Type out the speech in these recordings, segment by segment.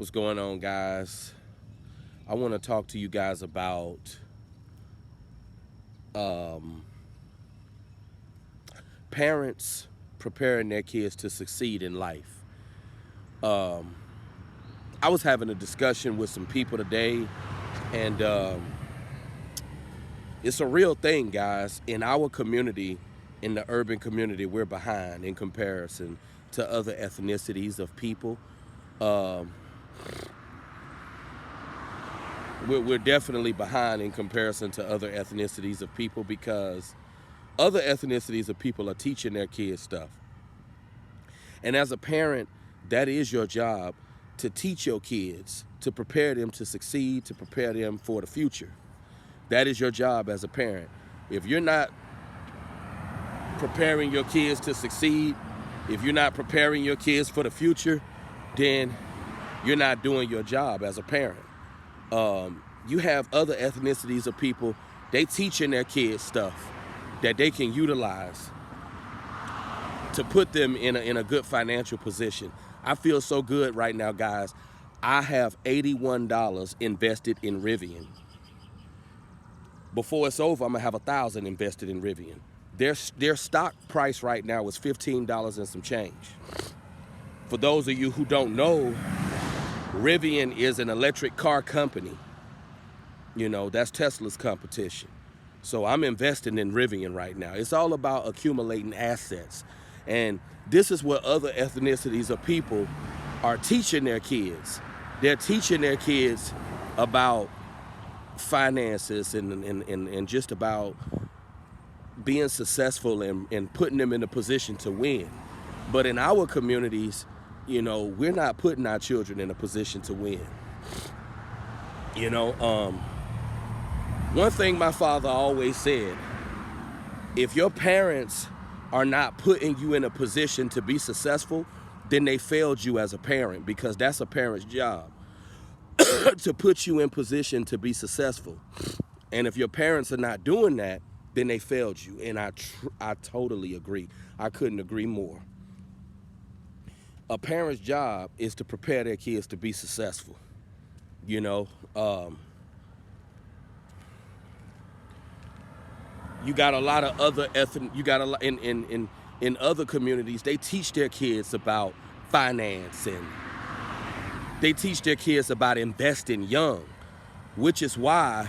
What's going on, guys? I want to talk to you guys about um, parents preparing their kids to succeed in life. Um, I was having a discussion with some people today, and it's a real thing, guys. In our community, in the urban community, we're behind in comparison to other ethnicities of people. Um, we're definitely behind in comparison to other ethnicities of people because other ethnicities of people are teaching their kids stuff. And as a parent, that is your job to teach your kids, to prepare them to succeed, to prepare them for the future. That is your job as a parent. If you're not preparing your kids to succeed, if you're not preparing your kids for the future, then you're not doing your job as a parent. You have other ethnicities of people, they teaching their kids stuff that they can utilize to put them in a good financial position. I feel so good right now, guys. I have $81 invested in Rivian. Before it's over, I'm gonna have $1,000 invested in Rivian. Their stock price right now is $15 and some change. For those of you who don't know, Rivian is an electric car company. You know, that's Tesla's competition. So I'm investing in Rivian right now. It's all about accumulating assets. And this is what other ethnicities of people are teaching their kids. They're teaching their kids about finances and just about being successful and putting them in a position to win. But in our communities, you know, we're not putting our children in a position to win. You know, one thing my father always said, if your parents are not putting you in a position to be successful, then they failed you as a parent, because that's a parent's job to put you in position to be successful. And if your parents are not doing that, then they failed you. And I totally agree. I couldn't agree more. A parent's job is to prepare their kids to be successful. You know, you got a lot of other you got a lot in other communities, they teach their kids about finance, and they teach their kids about investing young, which is why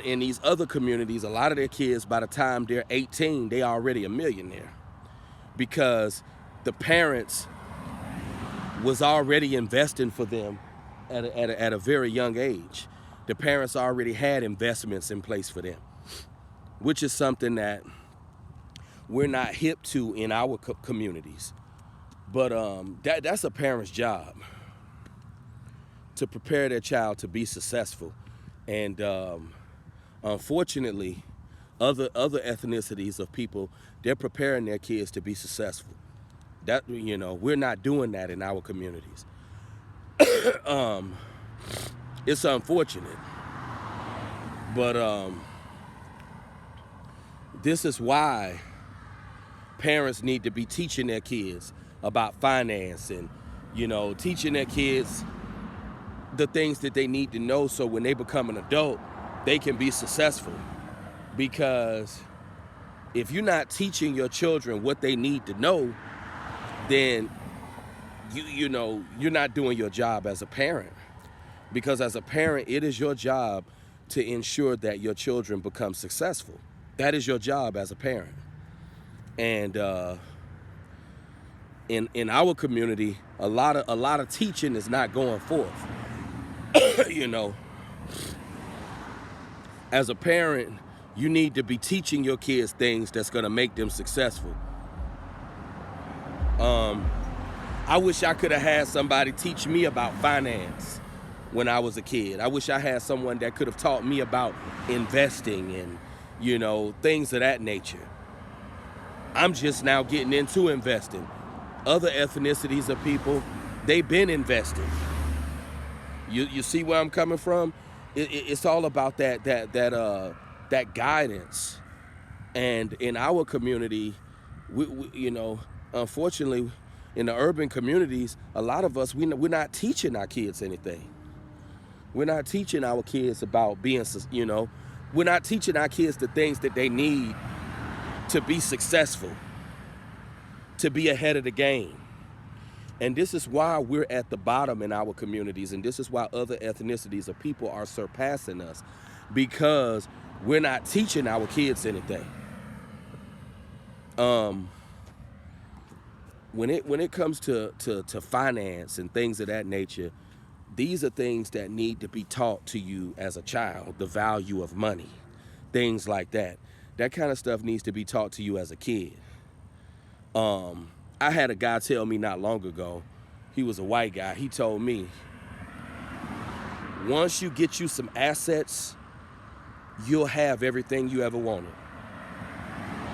in these other communities, a lot of their kids, by the time they're 18, they already a millionaire, because the parents was already investing for them at a very young age. The parents already had investments in place for them, which is something that we're not hip to in our communities. But that's a parent's job, to prepare their child to be successful. And unfortunately, other ethnicities of people, they're preparing their kids to be successful. That, you know, we're not doing that in our communities. It's unfortunate, but this is why parents need to be teaching their kids about finance, and, you know, teaching their kids the things that they need to know, so when they become an adult, they can be successful. Because if you're not teaching your children what they need to know, then you know, you're not doing your job as a parent. Because as a parent, it is your job to ensure that your children become successful. That is your job as a parent. And in our community, a lot of teaching is not going forth. You know, as a parent, you need to be teaching your kids things that's gonna make them successful. I wish I could have had somebody teach me about finance when I was a kid. I wish I had someone that could have taught me about investing and, you know, things of that nature. I'm just now getting into investing. Other ethnicities of people, they've been investing. You see where I'm coming from? It's all about that guidance. And in our community, we, you know, unfortunately, In the urban communities, a lot of us, we're not teaching our kids anything. We're not teaching our kids about being, we're not teaching our kids the things that they need to be successful, to be ahead of the game. And this is why we're at the bottom in our communities, and this is why other ethnicities or people are surpassing us, because we're not teaching our kids anything. When it comes to finance and things of that nature, these are things that need to be taught to you as a child. The value of money, things like that. That kind of stuff needs to be taught to you as a kid. I had a guy tell me not long ago, he was a white guy, he told me, once you get you some assets, you'll have everything you ever wanted.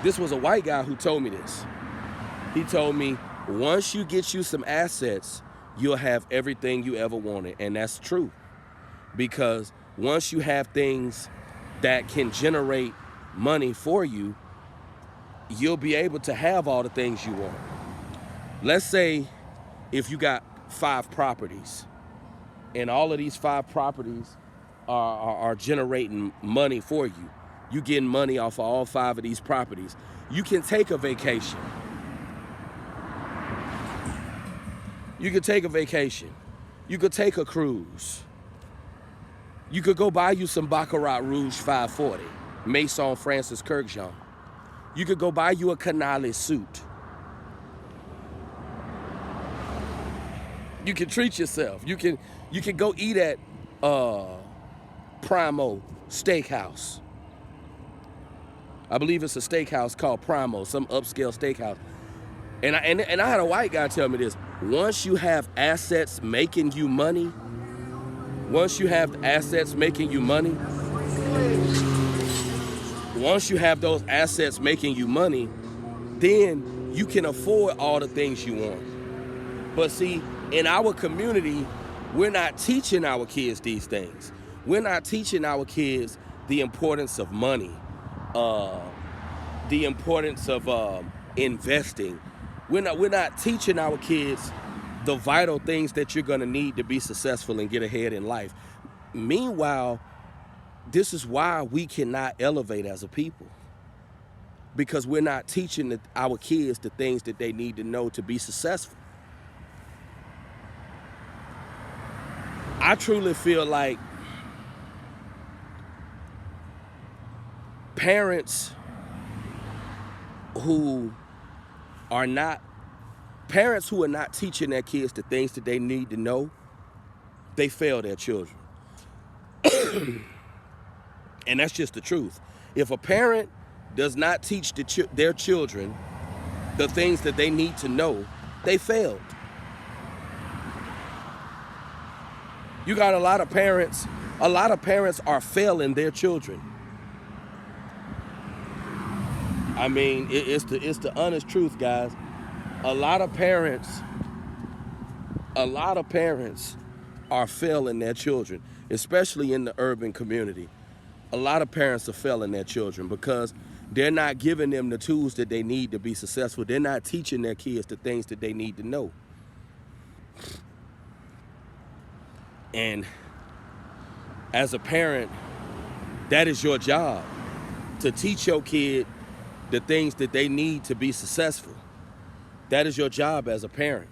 This was a white guy who told me this. He told me, once you get you some assets, you'll have everything you ever wanted. And that's true. Because once you have things that can generate money for you, you'll be able to have all the things you want. Let's say if you got 5 properties, and all of these 5 properties are generating money for you. You getting money off of all 5 of these properties. You can take a vacation. You could take a vacation. You could take a cruise. You could go buy you some Baccarat Rouge 540, Maison Francis Kurkdjian. You could go buy you a Canali suit. You can treat yourself. You can go eat at Primo Steakhouse. I believe it's a steakhouse called Primo, some upscale steakhouse. And I had a white guy tell me this. Once you have assets making you money, once you have those assets making you money, then you can afford all the things you want. But see, in our community, we're not teaching our kids these things. We're not teaching our kids the importance of money, the importance of investing. We're not teaching our kids the vital things that you're gonna need to be successful and get ahead in life. Meanwhile, this is why we cannot elevate as a people, because we're not teaching our kids the things that they need to know to be successful. I truly feel like parents who are not teaching their kids the things that they need to know, they fail their children. And that's just the truth. If a parent does not teach their children the things that they need to know, they failed. You got a lot of parents are failing their children. I mean, it's the honest truth, guys. A lot of parents are failing their children, especially in the urban community. A lot of parents are failing their children because they're not giving them the tools that they need to be successful. They're not teaching their kids the things that they need to know. And as a parent, that is your job, to teach your kid the things that they need to be successful. That is your job as a parent.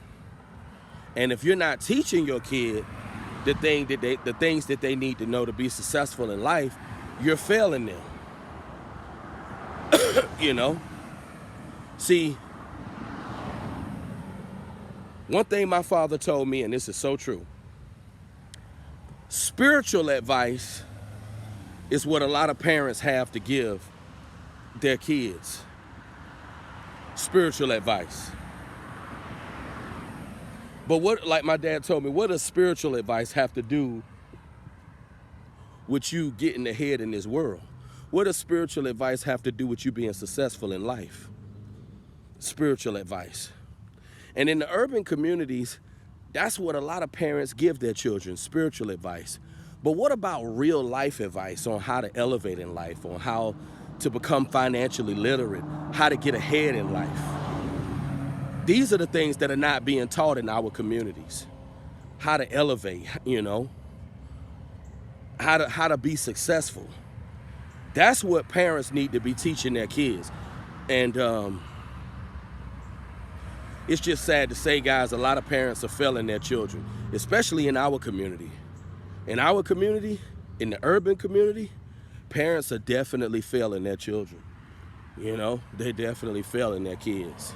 And if you're not teaching your kid the things that they need to know to be successful in life, you're failing them. You know? See, one thing my father told me, and this is so true, spiritual advice is what a lot of parents have to give their kids. Spiritual advice. But what, like my dad told me, what does spiritual advice have to do with you getting ahead in this world? What does spiritual advice have to do with you being successful in life? Spiritual advice. And in the urban communities, that's what a lot of parents give their children, spiritual advice. But what about real life advice on how to elevate in life, on how to become financially literate, how to get ahead in life? These are the things that are not being taught in our communities. How to elevate, you know, how to be successful. That's what parents need to be teaching their kids. And it's just sad to say, guys, a lot of parents are failing their children, especially in our community. In our community, in the urban community, parents are definitely failing their children. You know, they're definitely failing their kids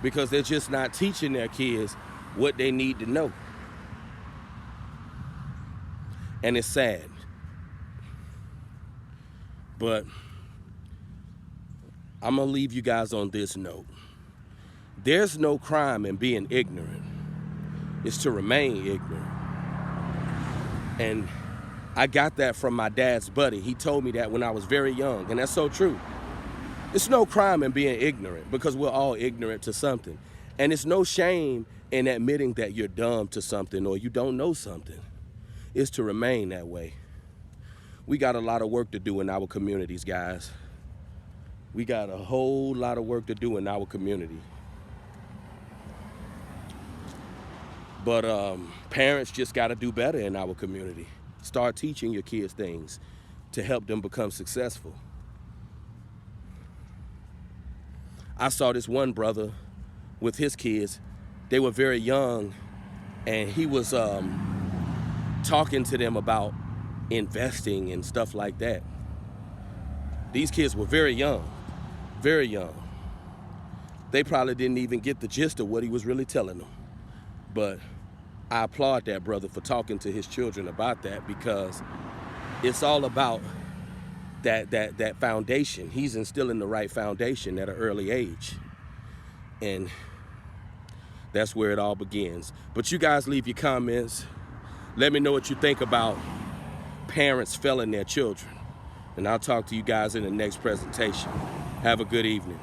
because they're just not teaching their kids what they need to know. And it's sad. But I'm going to leave you guys on this note. There's no crime in being ignorant. It's to remain ignorant. And I got that from my dad's buddy. He told me that when I was very young, and that's so true. It's no crime in being ignorant because we're all ignorant to something. And it's no shame in admitting that you're dumb to something or you don't know something. It's to remain that way. We got a lot of work to do in our communities, guys. We got a whole lot of work to do in our community. But parents just got to do better in our community. Start teaching your kids things to help them become successful. I saw this one brother with his kids. They were very young, and he was talking to them about investing and stuff like that. These kids were very young, very young. They probably didn't even get the gist of what he was really telling them. But I applaud that brother for talking to his children about that, because it's all about that foundation. He's instilling the right foundation at an early age. And that's where it all begins. But you guys leave your comments. Let me know what you think about parents failing their children. And I'll talk to you guys in the next presentation. Have a good evening.